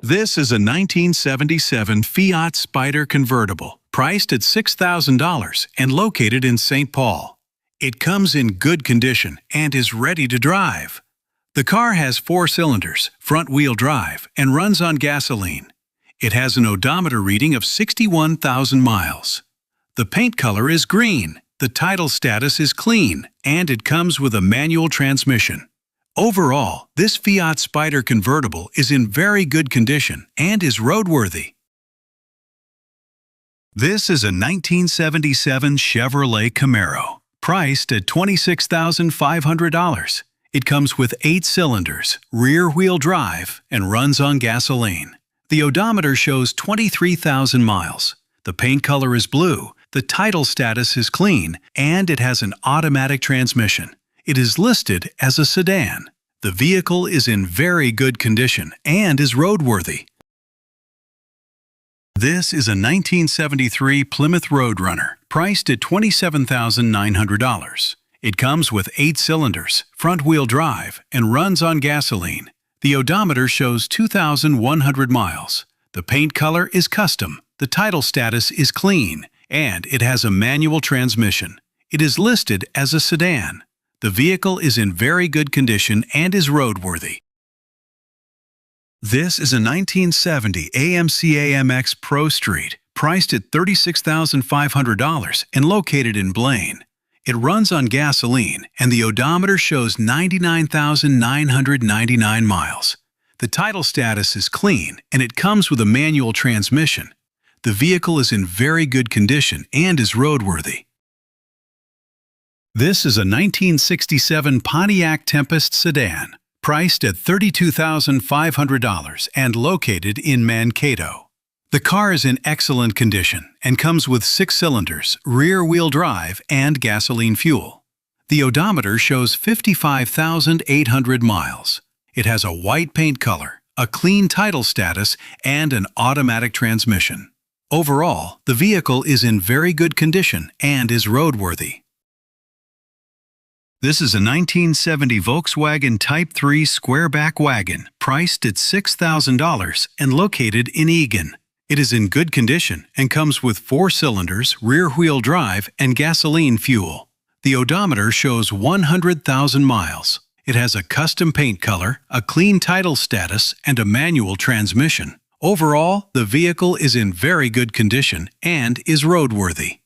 This is a 1977 Fiat Spider convertible, priced at $6,000 and located in St. Paul. It comes in good condition and is ready to drive. The car has 4 cylinders, front-wheel drive, and runs on gasoline. It has an odometer reading of 61,000 miles. The paint color is green, the title status is clean, and it comes with a manual transmission. Overall, this Fiat Spider convertible is in very good condition and is roadworthy. This is a 1977 Chevrolet Camaro, priced at $26,500. It comes with 8 cylinders, rear-wheel drive, and runs on gasoline. The odometer shows 23,000 miles. The paint color is blue, the title status is clean, and it has an automatic transmission. It is listed as a sedan. The vehicle is in very good condition and is roadworthy. This is a 1973 Plymouth Roadrunner, priced at $27,900. It comes with 8 cylinders, front-wheel drive, and runs on gasoline. The odometer shows 2,100 miles. The paint color is custom, the title status is clean, and it has a manual transmission. It is listed as a sedan. The vehicle is in very good condition and is roadworthy. This is a 1970 AMC AMX Pro Street, priced at $36,500 and located in Blaine. It runs on gasoline, and the odometer shows 99,999 miles. The title status is clean, and it comes with a manual transmission. The vehicle is in very good condition and is roadworthy. This is a 1967 Pontiac Tempest sedan, priced at $32,500 and located in Mankato. The car is in excellent condition and comes with 6 cylinders, rear-wheel drive, and gasoline fuel. The odometer shows 55,800 miles. It has a white paint color, a clean title status, and an automatic transmission. Overall, the vehicle is in very good condition and is roadworthy. This is a 1970 Volkswagen Type 3 Squareback wagon, priced at $6,000 and located in Eagan. It is in good condition and comes with 4 cylinders, rear-wheel drive, and gasoline fuel. The odometer shows 100,000 miles. It has a custom paint color, a clean title status, and a manual transmission. Overall, the vehicle is in very good condition and is roadworthy.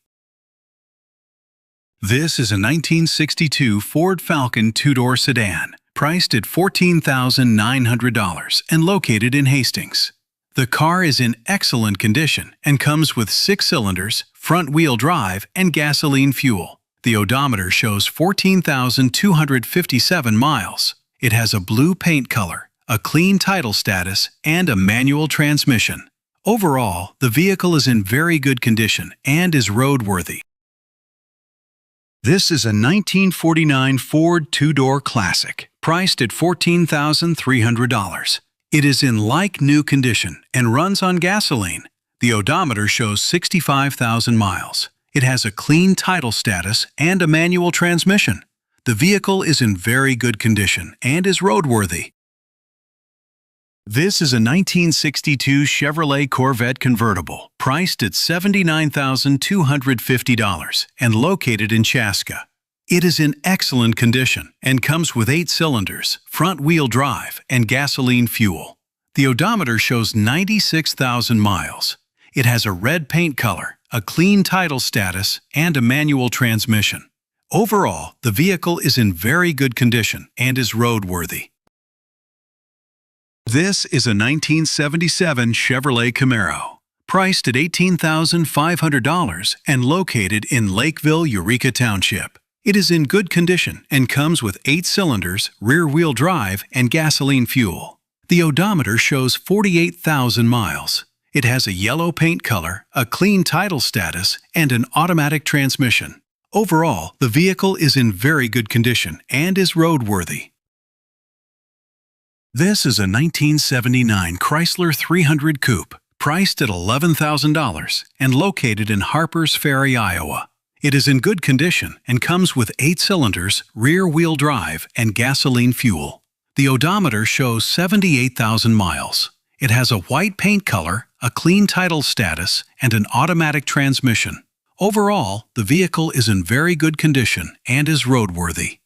This is a 1962 Ford Falcon 2-door sedan, priced at $14,900 and located in Hastings. The car is in excellent condition and comes with 6 cylinders, front-wheel drive, and gasoline fuel. The odometer shows 14,257 miles. It has a blue paint color, a clean title status, and a manual transmission. Overall, the vehicle is in very good condition and is roadworthy. This is a 1949 Ford 2-door Classic, priced at $14,300. It is in like-new condition and runs on gasoline. The odometer shows 65,000 miles. It has a clean title status and a manual transmission. The vehicle is in very good condition and is roadworthy. This is a 1962 Chevrolet Corvette convertible, priced at $79,250 and located in Chaska. It is in excellent condition and comes with 8 cylinders, front-wheel drive, and gasoline fuel. The odometer shows 96,000 miles. It has a red paint color, a clean title status, and a manual transmission. Overall, the vehicle is in very good condition and is roadworthy. This is a 1977 Chevrolet Camaro, priced at $18,500 and located in Lakeville, Eureka Township. It is in good condition and comes with 8 cylinders, rear-wheel drive, and gasoline fuel. The odometer shows 48,000 miles. It has a yellow paint color, a clean title status, and an automatic transmission. Overall, the vehicle is in very good condition and is roadworthy. This is a 1979 Chrysler 300 Coupe, priced at $11,000 and located in Harpers Ferry, Iowa. It is in good condition and comes with 8 cylinders, rear-wheel drive, and gasoline fuel. The odometer shows 78,000 miles. It has a white paint color, a clean title status, and an automatic transmission. Overall, the vehicle is in very good condition and is roadworthy.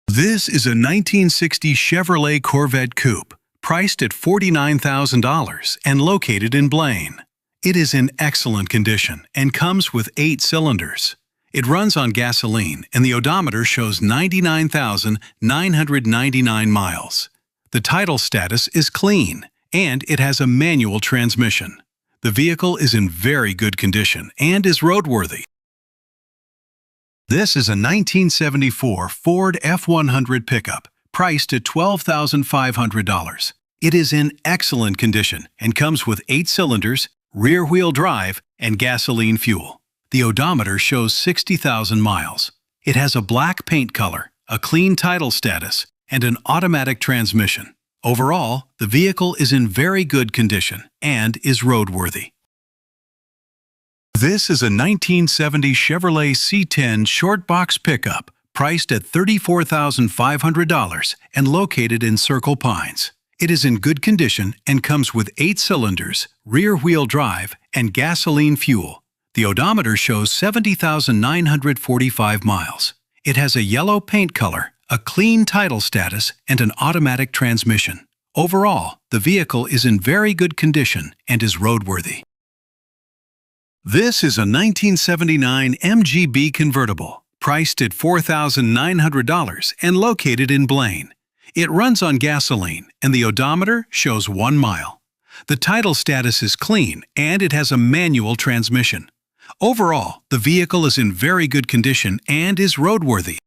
This is a 1960 Chevrolet Corvette Coupe, priced at $49,000 and located in Blaine. It is in excellent condition and comes with 8 cylinders. It runs on gasoline and the odometer shows 99,999 miles. The title status is clean and it has a manual transmission. The vehicle is in very good condition and is roadworthy. This is a 1974 Ford F-100 pickup, priced at $12,500. It is in excellent condition and comes with 8 cylinders, rear-wheel drive, and gasoline fuel. The odometer shows 60,000 miles. It has a black paint color, a clean title status, and an automatic transmission. Overall, the vehicle is in very good condition and is roadworthy. This is a 1970 Chevrolet C10 short box pickup, priced at $34,500 and located in Circle Pines. It is in good condition and comes with 8 cylinders, rear-wheel drive, and gasoline fuel. The odometer shows 70,945 miles. It has a yellow paint color, a clean title status, and an automatic transmission. Overall, the vehicle is in very good condition and is roadworthy. This is a 1979 MGB convertible, priced at $4,900 and located in Blaine. It runs on gasoline and the odometer shows 1 mile. The title status is clean and it has a manual transmission. Overall, the vehicle is in very good condition and is roadworthy.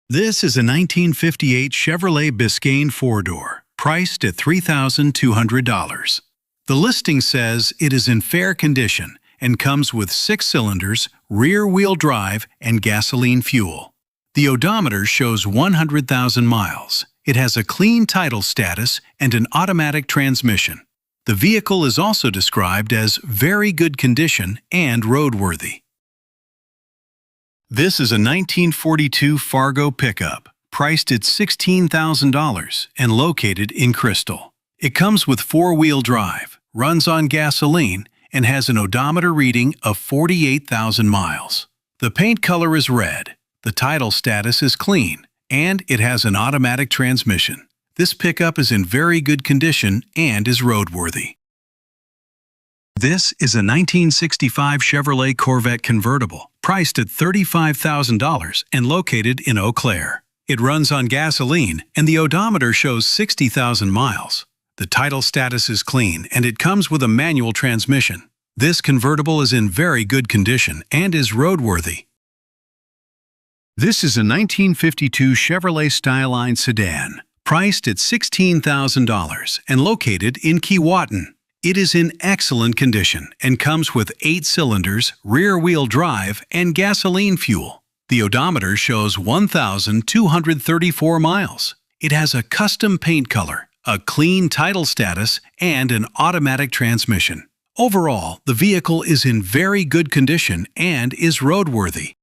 This is a 1958 Chevrolet Biscayne 4-door, priced at $3,200. The listing says it is in fair condition and comes with 6 cylinders, rear-wheel drive, and gasoline fuel. The odometer shows 100,000 miles. It has a clean title status and an automatic transmission. The vehicle is also described as very good condition and roadworthy. This is a 1942 Fargo pickup, priced at $16,000 and located in Crystal. It comes with 4-wheel drive, runs on gasoline, and has an odometer reading of 48,000 miles. The paint color is red, the title status is clean, and it has an automatic transmission. This pickup is in very good condition and is roadworthy. This is a 1965 Chevrolet Corvette convertible, priced at $35,000 and located in Eau Claire. It runs on gasoline and the odometer shows 60,000 miles. The title status is clean and it comes with a manual transmission. This convertible is in very good condition and is roadworthy. This is a 1952 Chevrolet Styline sedan, priced at $16,000 and located in Keewatin. It is in excellent condition and comes with 8 cylinders, rear-wheel drive, and gasoline fuel. The odometer shows 1,234 miles. It has a custom paint color, a clean title status, and an automatic transmission. Overall, the vehicle is in very good condition and is roadworthy.